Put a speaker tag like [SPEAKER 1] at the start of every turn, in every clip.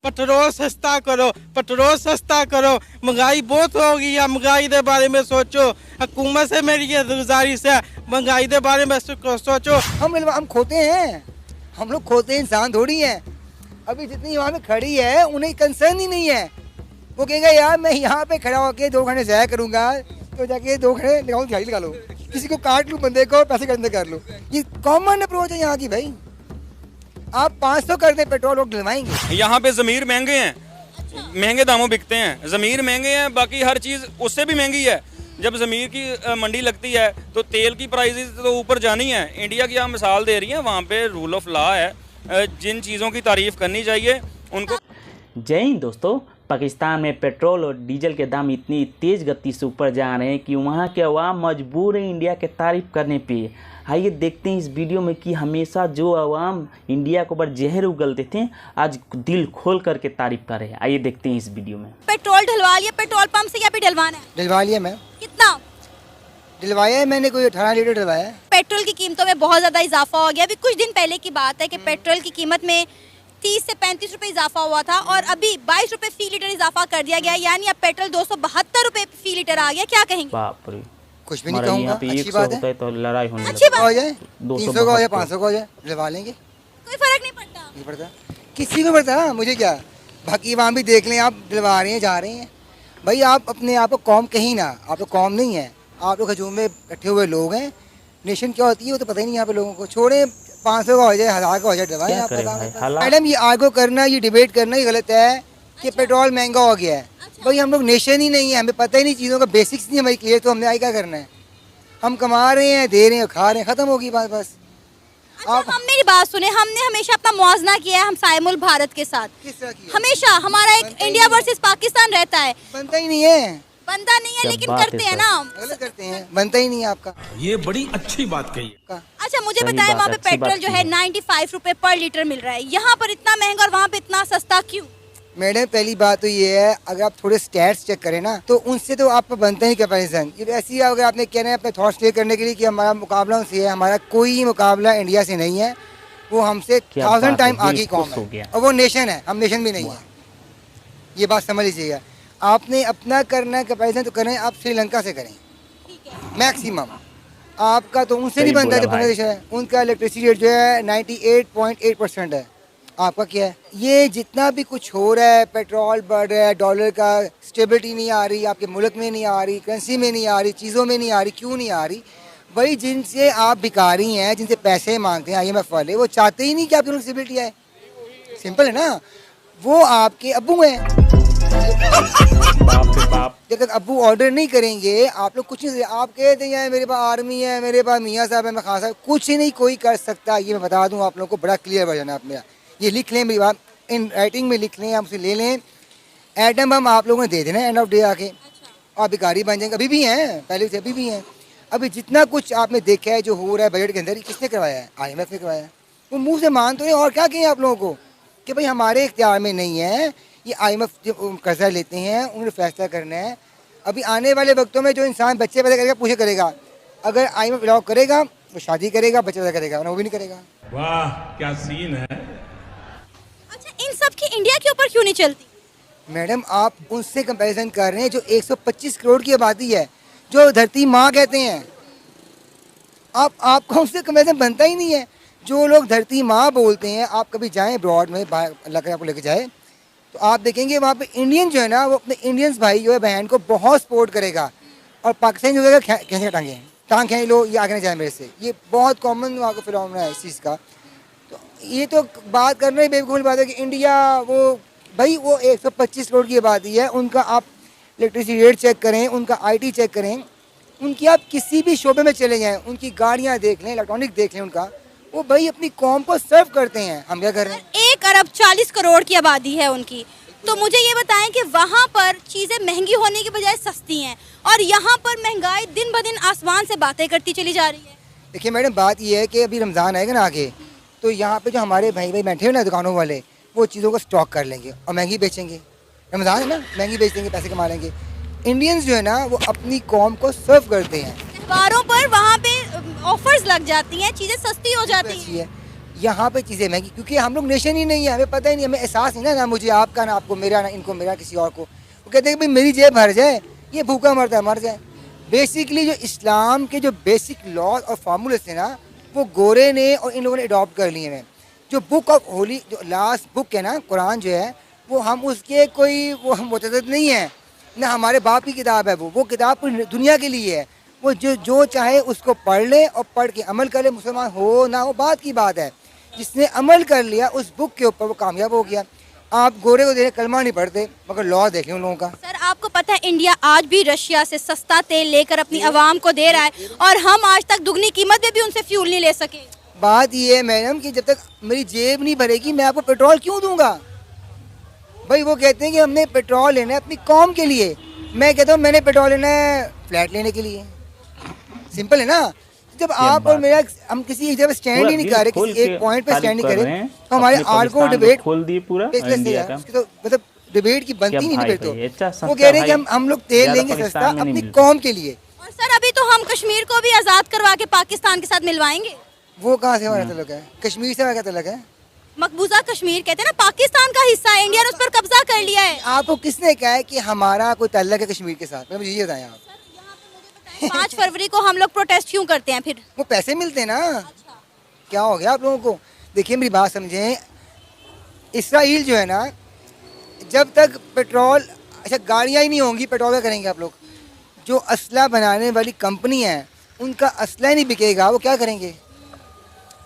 [SPEAKER 1] Petrol सस्ता करो, petrol सस्ता करो। महंगाई बहुत हो गई है, महंगाई के बारे में सोचो। हुकूमत से मेरी ये गुजारिश है, महंगाई के बारे में सोचो।
[SPEAKER 2] हम खोते हैं, हम लोग खोते इंसान थोड़ी हैं। अभी जितनी वहाँ पे खड़ी है उन्हें कंसर्न ही नहीं है। वो कहेंगे यार मैं यहाँ पे खड़ा होकर 2 घंटे ज़ाया करूँगा, तो जाके 2 घंटे लगाऊँ, दिहाड़ी लगा लो, किसी को काट लूँ, बंदे को पैसे करने कर लो। ये कॉमन अप्रोच है यहाँ की भाई। आप 500 कर दे पेट्रोल, लोग डलवाएंगे।
[SPEAKER 3] यहाँ पे ज़मीर महंगे हैं, महंगे दामों बिकते हैं। ज़मीर महंगे हैं, बाकी हर चीज़ उससे भी महंगी है। जब ज़मीर की मंडी लगती है तो तेल की प्राइसेस तो ऊपर जानी है। इंडिया की आप मिसाल दे रही हैं, वहाँ पे रूल ऑफ लॉ है। जिन चीज़ों की तारीफ़ करनी चाहिए उनको।
[SPEAKER 4] जय हिंद दोस्तों। पाकिस्तान में पेट्रोल और डीजल के दाम इतनी तेज़ गति से ऊपर जा रहे हैं कि वहाँ के अवाम मजबूर हैं इंडिया के तारीफ़ करने पे। आइए देखते हैं इस वीडियो में कि हमेशा जो अवाम इंडिया के ऊपर जहर उगलते थे आज दिल खोल करके तारीफ़ कर रहे हैं। आइए देखते हैं इस वीडियो में।
[SPEAKER 5] पेट्रोल डलवा लिया, पेट्रोल पंप से क्या भी डलवाना है?
[SPEAKER 2] डलवा लिया मैं।
[SPEAKER 5] कितना
[SPEAKER 2] डलवाया है मैंने? कोई 18 लीटर डलवाया है।
[SPEAKER 5] पेट्रोल की कीमतों में बहुत ज़्यादा इजाफा हो गया। अभी कुछ दिन पहले की बात है कि पेट्रोल की कीमत में 30 से 35 रुपए इजाफा हुआ था और अभी 22 रुपए फी लीटर इजाफा कर दिया गया, यानी अब पेट्रोल 272 रुपए फी लीटर आ गया। क्या कहेंगे?
[SPEAKER 4] बाप रे,
[SPEAKER 2] कुछ भी नहीं कहूँगा, अच्छी बात है।
[SPEAKER 4] तो लड़ाई होने
[SPEAKER 5] अच्छी बात
[SPEAKER 2] हो जाए,
[SPEAKER 4] 200
[SPEAKER 2] 300 का हो जाए, 500 का हो जाए, डलवा लेंगे,
[SPEAKER 5] कोई फर्क नहीं पड़ता।
[SPEAKER 2] नहीं पड़ता किसी को पड़ता, मुझे क्या। बाकी वहाँ भी देख लें, आप डलवा रहे हैं, जा रहे हैं भाई। आप अपने आप को कौम कहीं ना, आप तो कौम नहीं है, आप लोग हजूम में इकट्ठे हुए लोग हैं। नेशन क्या होती है वो तो पता ही नहीं यहाँ पे लोगों को। छोड़े 500 का हो जाए, 1000 का हो जाए, डलवाएं। आप मैडम ये आर्गो करना, ये डिबेट करना ही गलत है कि पेट्रोल महंगा हो गया है। भाई हम लोग नेशन ही नहीं है, हमें पता ही नहीं चीज़ों का बेसिक्स नहीं हमारी क्लियर, तो हमने आई क्या करना है? हम कमा रहे हैं, दे रहे हैं, खा रहे हैं, खत्म होगी बात बस।
[SPEAKER 5] अच्छा, हम मेरी बात सुने, हमने हमेशा अपना मुआवजा किया है हमसाये भारत के साथ।
[SPEAKER 2] किस तरह की?
[SPEAKER 5] हमेशा हमारा एक इंडिया वर्सेस पाकिस्तान रहता है।
[SPEAKER 2] बनता ही नहीं है,
[SPEAKER 5] बनता नहीं है, लेकिन करते हैं ना।
[SPEAKER 2] गलत करते हैं, बनता ही नहीं है आपका।
[SPEAKER 6] ये बड़ी अच्छी बात कही।
[SPEAKER 5] अच्छा मुझे बताएं, वहाँ पे पेट्रोल जो है 95 रुपए पर लीटर मिल रहा है, यहाँ पर इतना महंगा और वहाँ पे इतना सस्ता क्यों?
[SPEAKER 2] मैडम पहली बात तो ये है, अगर आप थोड़े स्टैट्स चेक करें ना तो उनसे तो आपको बनता ही कंपैरिजन। ये ऐसी है, अगर आपने कहना है अपने थॉट्स क्लियर करने के लिए कि हमारा मुकाबला उनसे है, हमारा कोई मुकाबला इंडिया से नहीं है। वो हमसे 1000 टाइम आगे कौम है और वो नेशन है, हम नेशन भी नहीं है। ये बात समझ लीजिएगा। आपने अपना करना है कंपैरिजन तो करें, आप श्रीलंका से करें मैक्सिमम। आपका तो उनसे नहीं बनता है जो बांग्लादेश है। उनका इलेक्ट्रिसिटी रेट जो है 98.8% है। आपका क्या है? ये जितना भी कुछ हो रहा है, पेट्रोल बढ़ रहा है, डॉलर का स्टेबिलिटी नहीं आ रही, आपके मुल्क में नहीं आ रही, करेंसी में नहीं आ रही, चीज़ों में नहीं आ रही। क्यों नहीं आ रही? वही जिनसे आप भिखारी हैं, जिनसे पैसे मांगते हैं IMF वाले, वो चाहते ही नहीं कि आपके मुल्क स्टेबिलिटी आए। सिंपल है ना। वो आपके अब्बू हैं। जब तक अब्बू ऑर्डर नहीं करेंगे आप लोग कुछ नहीं। आप कहते हैं मेरे पास आर्मी है, मेरे पास मियाँ साहब है, मैं खान साहब, कुछ नहीं कोई कर सकता। ये मैं बता दूं आप लोगों को, बड़ा क्लियर वर्जन है आप मेरा। ये लिख लें, मेरी बात इन राइटिंग में लिख लें, आप उसे ले लें। एटम बम आप लोगों ने दे देना एंड ऑफ डे आके, आप भिखारी बन जाएंगे। अभी भी हैं, पहले से अभी भी हैं। अभी जितना कुछ आपने देखा है जो हो रहा है बजट के अंदर, किसने करवाया है? IMF ने करवाया है। वो मुँह से मान तो नहीं, और क्या कहें आप लोगों को कि भाई हमारे इख्तियार में नहीं है। ये IMF जो कर्जा लेते हैं उन्हें फैसला करना है। अभी आने वाले वक्तों में जो इंसान बच्चे पैदा करेगा पूछे करेगा, अगर IMF अलाउ करेगा वो शादी करेगा, बच्चे पैदा करेगा, वो भी नहीं करेगा।
[SPEAKER 6] वाह क्या सीन है।
[SPEAKER 5] अच्छा, इन सब की इंडिया के ऊपर क्यों नहीं चलती?
[SPEAKER 2] मैडम आप उनसे कंपैरिजन कर रहे हैं जो 125 करोड़ की आबादी है, जो धरती माँ कहते हैं। आपका उनसे कंपैरिजन बनता ही नहीं है। जो लोग धरती माँ बोलते हैं, आप कभी जाएँ अब्रॉड में, अल्लाह करे आपको लेके जाए, तो आप देखेंगे वहाँ पे इंडियन जो है ना, वो अपने इंडियंस भाई जो है बहन को बहुत सपोर्ट करेगा। और पाकिस्तान जो है खींचे टांग खींच लो, ये आगे नहीं जाए मेरे से। ये बहुत कॉमन वहाँ का फिनोमेना है इस चीज़ का। तो ये तो बात करना ही बेवकूफ़ी बात है कि इंडिया वो भाई वो 125 करोड़ की आबादी है। उनका आप इलेक्ट्रिसिटी रेट चेक करें, उनका IT चेक करें, उनकी आप किसी भी शोबे में चले जाएँ, उनकी गाड़ियाँ देख लें, इलेक्ट्रॉनिक देख लें, उनका वो भाई अपनी कौम को सर्व करते हैं। हम क्या कर रहे हैं?
[SPEAKER 5] 1 अरब 40 करोड़ की आबादी है उनकी। तो मुझे ये बताएं कि वहाँ पर चीज़ें महंगी होने की बजाय सस्ती हैं और यहाँ पर महंगाई दिन ब दिन आसमान से बातें करती चली जा रही है।
[SPEAKER 2] देखिए मैडम बात ये है कि अभी रमज़ान आएगा ना आगे, तो यहाँ पे जो हमारे भाई बैठे हुए ना दुकानों वाले, वो चीज़ों को स्टॉक कर लेंगे और महंगी बेचेंगे। रमज़ान है ना, महंगी बेच देंगे, पैसे कमा लेंगे। इंडियंस जो है ना वो अपनी कौम को सर्व करते हैं।
[SPEAKER 5] त्योहारों पर वहाँ पे ऑफर्स लग जाती हैं, चीज़ें सस्ती हो जाती हैं।
[SPEAKER 2] यहाँ पे चीज़ें महंगी, क्योंकि हम लोग नेशन ही नहीं है, हमें पता ही नहीं, हमें एहसास नहीं ना मुझे आपका, ना आपको मेरा, ना इनको मेरा, किसी और को। वो कहते हैं कि भाई मेरी जेब भर जाए, ये भूखा मरता है मर जाए। बेसिकली जो इस्लाम के जो बेसिक लॉज और फार्मूले थे ना, वो गोरे ने और इन लोगों ने अडॉप्ट कर लिए हैं। जो बुक ऑफ होली, जो लास्ट बुक है ना कुरान जो है, वो हम उसके कोई वो हम मुतज़द नहीं है ना, हमारे बाप की किताब है वो किताब पूरी दुनिया के लिए है। वो जो चाहे उसको पढ़ ले और पढ़ के अमल कर ले, मुसलमान हो ना हो बात की बात है। जिसने अमल कर लिया उस बुक के ऊपर वो कामयाब हो गया। आप गोरे को देख कलमा नहीं पढ़ते, मगर लॉ देखें उन लोगों का।
[SPEAKER 5] सर आपको पता है इंडिया आज भी रशिया से सस्ता तेल लेकर अपनी आवाम को दे रहा है और हम आज तक दुगनी कीमत में भी उनसे फ्यूल नहीं ले सके।
[SPEAKER 2] बात ये है मैडम कि जब तक मेरी जेब नहीं भरेगी मैं आपको पेट्रोल क्यों दूंगा? भाई वो कहते हैं कि हमने पेट्रोल लेना है अपनी कौम के लिए, मैं कहता हूँ मैंने पेट्रोल लेना है फ्लैट लेने के लिए। सिंपल है ना। जब आप और मेरा हम किसी एक जगह स्टैंड ही नहीं कर रहे, किसी एक पॉइंट पे स्टैंड नहीं करें, तो हमारे आर्गो डिबेट
[SPEAKER 4] खोल दी पूरा इंडिया का,
[SPEAKER 2] तो मतलब डिबेट की बनती नहीं
[SPEAKER 4] भाई
[SPEAKER 2] फिर तो।
[SPEAKER 4] भाई, अच्छा सस्ता
[SPEAKER 2] वो कह रहे हैं कि
[SPEAKER 4] भाई,
[SPEAKER 2] हम लोग तेल
[SPEAKER 4] ज्यादा
[SPEAKER 2] लेंगे
[SPEAKER 4] पाकिस्तान
[SPEAKER 2] सस्ता
[SPEAKER 4] में नहीं
[SPEAKER 2] अपनी
[SPEAKER 4] मिलता।
[SPEAKER 2] कौम के लिए।
[SPEAKER 5] और सर अभी तो हम कश्मीर को भी आजाद करवा के पाकिस्तान के साथ मिलवाएंगे।
[SPEAKER 2] वो कहाँ से हमारा तल्लुक है? कश्मीर से हमारा क्या तल्लुक है?
[SPEAKER 5] मकबूजा कश्मीर कहते हैं ना, पाकिस्तान का हिस्सा है, इंडिया ने उस पर कब्जा कर लिया है।
[SPEAKER 2] आपको किसने कहा है कि हमारा कोई तल्लुक है कश्मीर के साथ? मुझे ये बताएं आप।
[SPEAKER 5] 5 फरवरी को हम लोग प्रोटेस्ट क्यों करते हैं फिर?
[SPEAKER 2] वो पैसे मिलते हैं ना। क्या हो गया आप लोगों को? देखिए मेरी बात समझें, इसराइल जो है ना, जब तक पेट्रोल, अच्छा गाड़ियाँ ही नहीं होंगी पेट्रोल क्या करेंगे आप लोग? जो असला बनाने वाली कंपनी है उनका असला ही नहीं बिकेगा, वो क्या करेंगे?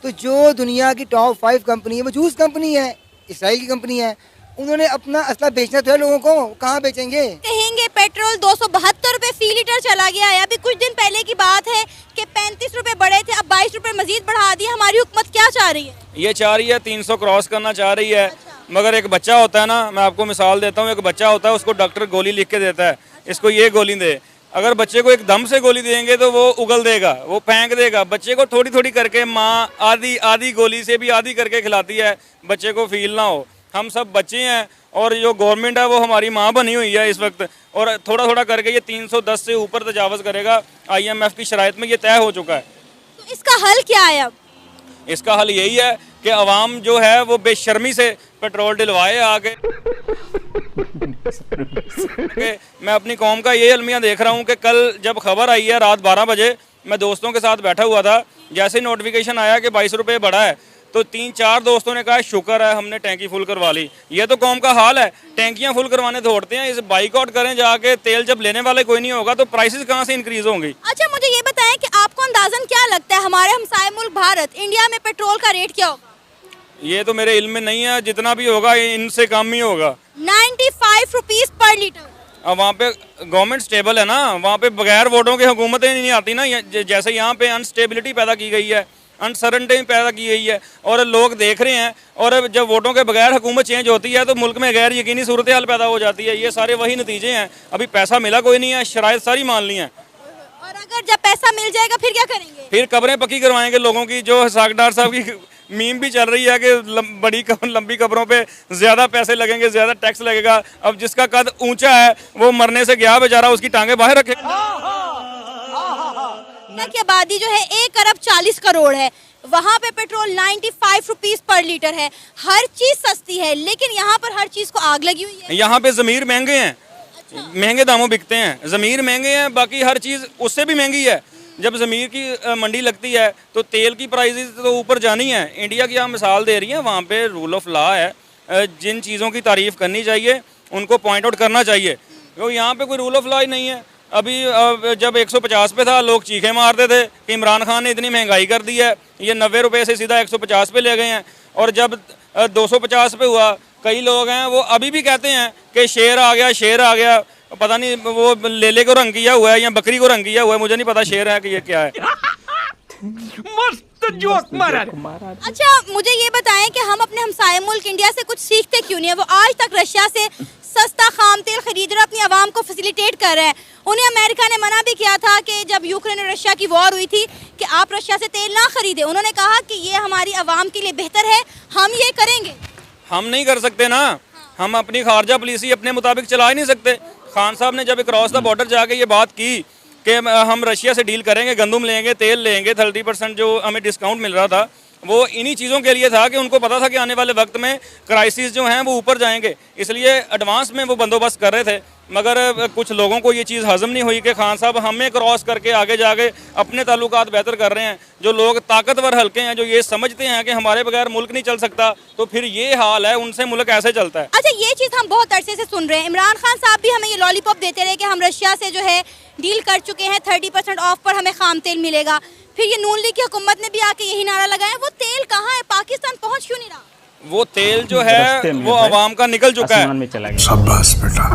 [SPEAKER 2] तो जो दुनिया की टॉप 5 कंपनी है वो जूस कंपनी है, इसराइल की कंपनी है, उन्होंने अपना असला बेचना तो है लोगों को, कहाँ बेचेंगे?
[SPEAKER 5] कहेंगे पेट्रोल 272 रुपए फी लीटर चला गया है। अभी कुछ दिन पहले की बात है कि 35 रुपए बढ़े थे, अब 22 रुपए मजीद बढ़ा दिए। हमारी हुकूमत क्या चाह रही है?
[SPEAKER 3] ये चाह रही है 300 क्रॉस करना चाह रही है। मगर एक बच्चा होता है ना, मैं आपको मिसाल देता हूँ, एक बच्चा होता है उसको डॉक्टर गोली लिख के देता है, इसको ये गोली दे। अगर बच्चे को एक दम से गोली देंगे तो वो उगल देगा, वो फेंक देगा। बच्चे को थोड़ी थोड़ी करके माँ आधी गोली से भी आधी करके खिलाती है, बच्चे को फील ना हो। हम सब बच्चे हैं और जो गवर्नमेंट है वो हमारी माँ बनी हुई है इस वक्त, और थोड़ा थोड़ा करके ये 310 से ऊपर तजावज़ करेगा। IMF की शराइत में ये तय हो चुका है।
[SPEAKER 5] तो इसका हल क्या है अब?
[SPEAKER 3] इसका हल यही है कि अवाम जो है वो बेशर्मी से पेट्रोल डलवाए आगे। मैं अपनी कौम का ये अलमिया देख रहा हूँ कि कल जब खबर आई है रात 12 बजे, मैं दोस्तों के साथ बैठा हुआ था, जैसे नोटिफिकेशन आया कि 22 रुपये बढ़ा है, तो 3-4 दोस्तों ने कहा शुक्र है हमने टैंकी फुल करवा ली। ये तो कौम का हाल है, टैंकियाँ फुल करवाने दौड़ते हैं। इस बाइकआउट करें जाके, तेल जब लेने वाले कोई नहीं होगा तो प्राइसेस कहाँ से इंक्रीज होंगी?
[SPEAKER 5] अच्छा मुझे ये बताएं कि आपको अंदाजन क्या लगता है हमारे हमसाये मुल्क भारत, इंडिया में पेट्रोल का रेट क्या होगा?
[SPEAKER 3] ये तो मेरे इल्म में नहीं है, जितना भी होगा इनसे कम ही होगा।
[SPEAKER 5] 95 रुपीज पर लीटर।
[SPEAKER 3] अब वहाँ पे गवर्नमेंट स्टेबल है ना, वहाँ पे बगैर वोटों के हुकूमतें नहीं आती ना। जैसे यहाँ पे अनस्टेबिलिटी पैदा की गई है, अनसर्टेनिटी पैदा की गई है, और लोग देख रहे हैं। और जब वोटों के बगैर हुकूमत चेंज होती है तो मुल्क में गैर यकीनी सूरत हाल पैदा हो जाती है। ये सारे वही नतीजे हैं। अभी पैसा मिला कोई नहीं है, शराइत सारी मान ली हैं।
[SPEAKER 5] और अगर जब पैसा मिल जाएगा फिर क्या करेंगे?
[SPEAKER 3] फिर कब्रें पक्की करवाएंगे लोगों की। जो सागडार साहब की मीम भी चल रही है कि लंबी कब्रों पे ज़्यादा पैसे लगेंगे, ज़्यादा टैक्स लगेगा। अब जिसका कद ऊंचा है वो मरने से गया बेचारा, उसकी टांगे बाहर रखे।
[SPEAKER 5] की आबादी जो है 1 अरब 40 करोड़ है, वहाँ पे पेट्रोल 95 रुपीज पर लीटर है। हर चीज सस्ती है, लेकिन यहाँ पर हर चीज को आग लगी हुई है।
[SPEAKER 3] यहाँ पे ज़मीर महंगे हैं, महंगे दामों बिकते हैं। ज़मीर महंगे हैं, बाकी हर चीज़ उससे भी महंगी है। जब ज़मीर की मंडी लगती है तो तेल की प्राइसेस तो ऊपर जानी है। इंडिया की आप मिसाल दे रही हैं, वहाँ पे रूल ऑफ लॉ है। जिन चीज़ों की तारीफ़ करनी चाहिए उनको पॉइंट आउट करना चाहिए, क्योंकि यहाँ पे कोई रूल ऑफ लॉ ही नहीं है। अभी जब 150 पे था लोग चीखे मारते थे कि इमरान खान ने इतनी महंगाई कर दी है, ये 90 रुपये से सीधा 150 पे ले गए हैं। और जब 250 पे हुआ, कई लोग हैं वो अभी भी कहते हैं कि शेर आ गया, शेर आ गया। पता नहीं वो लेले को रंग किया हुआ है या बकरी को रंग किया हुआ है, मुझे नहीं पता शेर है कि ये क्या है।
[SPEAKER 6] मस्त जोक मारा।
[SPEAKER 5] अच्छा मुझे ये बताएं कि हम अपने हमसाये मुल्क इंडिया से कुछ सीखते क्यों नहीं है? वो आज तक रशिया से सस्ता खाम तेल खरीद रहा, अपनी आवाम को फैसिलिटेट कर रहा है। उन्हें अमेरिका ने मना भी किया था कि जब यूक्रेन और रशिया की वॉर हुई थी कि आप रशिया से तेल ना खरीदें। उन्होंने कहा कि ये हमारी आवाम के लिए बेहतर है, हम ये करेंगे।
[SPEAKER 3] हम नहीं कर सकते ना, हम अपनी खारजा पॉलिसी अपने मुताबिक चला ही नहीं सकते। खान साहब ने जब क्रॉस द बॉर्डर जाके ये बात की कि हम रशिया से डील करेंगे, गंदम लेंगे, तेल लेंगे, 30% जो हमें डिस्काउंट मिल रहा था, वो इन्हीं चीज़ों के लिए था कि उनको पता था कि आने वाले वक्त में क्राइसिस जो हैं वो ऊपर जाएंगे, इसलिए एडवांस में वो बंदोबस्त कर रहे थे। मगर कुछ लोगों को ये चीज़ हजम नहीं हुई कि खान साहब हमें क्रॉस करके आगे जाके अपने ताल्लुकात बेहतर कर रहे हैं। जो लोग ताकतवर हल्के हैं, जो ये समझते हैं कि हमारे बगैर मुल्क नहीं चल सकता, तो फिर ये हाल है, उनसे मुल्क ऐसे चलता है।
[SPEAKER 5] अच्छा, ये चीज़ हम बहुत अरसे से सुन रहे हैं। इमरान खान साहब भी हमें ये लॉलीपॉप देते रहे कि हम रशिया से जो है डील कर चुके हैं, 30% ऑफ पर हमें खाम तेल मिलेगा। फिर ये नून लीग की हुकूमत ने भी आके यही नारा लगाया। वो तेल कहाँ है? पाकिस्तान पहुँच क्यों नहीं रहा?
[SPEAKER 3] वो तेल जो है वो आवाम का निकल चुका है।
[SPEAKER 6] शाबाश बेटा,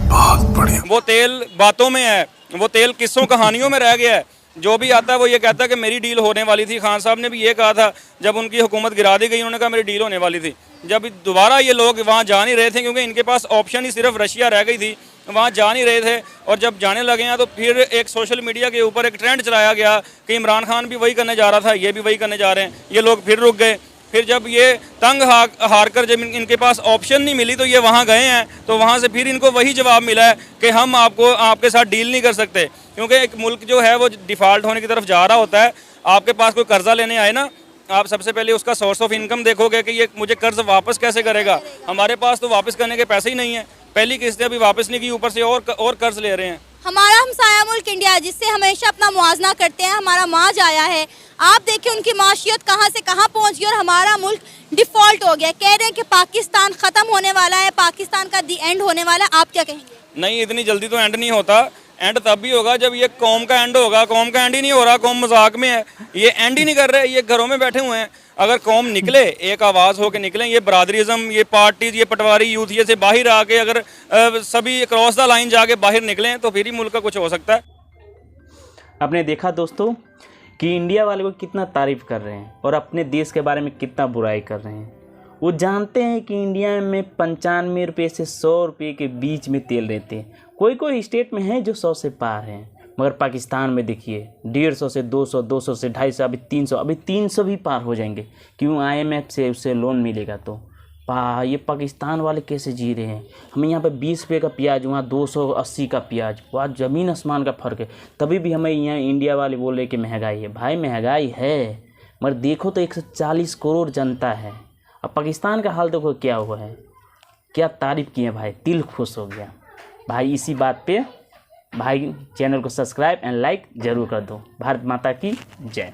[SPEAKER 6] बहुत बढ़िया।
[SPEAKER 3] वो तेल बातों में है, वो तेल किस्सों कहानियों में रह गया है। जो भी आता है वो ये कहता है कि मेरी डील होने वाली थी। खान साहब ने भी ये कहा था जब उनकी हुकूमत गिरा दी गई, उन्होंने कहा मेरी डील होने वाली थी। जब दोबारा ये लोग वहाँ जा नहीं रहे थे, क्योंकि इनके पास ऑप्शन ही सिर्फ रशिया रह गई थी, वहाँ जा नहीं रहे थे। और जब जाने लगे हैं तो फिर एक सोशल मीडिया के ऊपर एक ट्रेंड चलाया गया कि इमरान खान भी वही करने जा रहा था, ये भी वही करने जा रहे हैं। ये लोग फिर रुक गए। फिर जब ये तंग हार कर जब इनके पास ऑप्शन नहीं मिली तो ये वहाँ गए हैं, तो वहाँ से फिर इनको वही जवाब मिला है कि हम आपके साथ डील नहीं कर सकते, क्योंकि एक मुल्क जो है वो डिफ़ॉल्ट होने की तरफ जा रहा होता है। आपके पास कोई कर्जा लेने आए ना, आप सबसे पहले उसका सोर्स ऑफ इनकम देखोगे कि ये मुझे कर्ज वापस कैसे करेगा। हमारे पास तो वापस करने के पैसे ही नहीं है, पहली किस्तें अभी वापस नहीं की, ऊपर से और कर्ज ले रहे हैं।
[SPEAKER 5] हमारा हमसाया मुल्क इंडिया है, जिससे हमेशा अपना मुआवजा करते हैं, हमारा माज आया है। आप देखिए उनकी माशियत कहाँ से कहाँ पहुँच गई और हमारा मुल्क डिफ़ॉल्ट हो गया। कह रहे हैं कि पाकिस्तान ख़त्म होने वाला है, पाकिस्तान का दी एंड होने वाला है। आप क्या कहेंगे?
[SPEAKER 3] नहीं, इतनी जल्दी तो एंड नहीं होता। एंड तब भी होगा जब ये कौम का एंड होगा। कौम का एंड ही नहीं हो रहा, कौम मजाक में है, ये एंड ही नहीं कर रहे, ये घरों में बैठे हुए हैं। अगर कौम निकले, एक आवाज़ होकर निकले, ये बरादरीज़म, ये पार्टीज, ये पटवारी यूथ, ये से बाहर आके अगर सभी क्रॉस द लाइन जाके बाहर निकलें तो फिर ही मुल्क का कुछ हो सकता है।
[SPEAKER 4] आपने देखा दोस्तों कि इंडिया वाले को कितना तारीफ़ कर रहे हैं और अपने देश के बारे में कितना बुराई कर रहे हैं। वो जानते हैं कि इंडिया में 95 रुपये से 100 रुपये के बीच में तेल रहते हैं। कोई स्टेट में है जो 100 से पार हैं, मगर पाकिस्तान में देखिए 150 से 200, 200 से 250, अभी 300 भी पार हो जाएंगे। क्यों? IMF से उससे लोन मिलेगा। तो ये पाकिस्तान वाले कैसे जी रहे हैं? हमें यहाँ पे 20 रुपये का प्याज, वहाँ 280 का प्याज, वहाँ ज़मीन आसमान का फ़र्क है। तभी भी हमें यहाँ इंडिया वाले बोल रहे कि महंगाई है। भाई महंगाई है, मगर देखो तो 140 करोड़ जनता है। अब पाकिस्तान का हाल देखो क्या हुआ है। क्या तारीफ़ किए भाई, दिल खुश हो गया भाई। इसी बात पे भाई चैनल को सब्सक्राइब एंड लाइक ज़रूर कर दो। भारत माता की जय।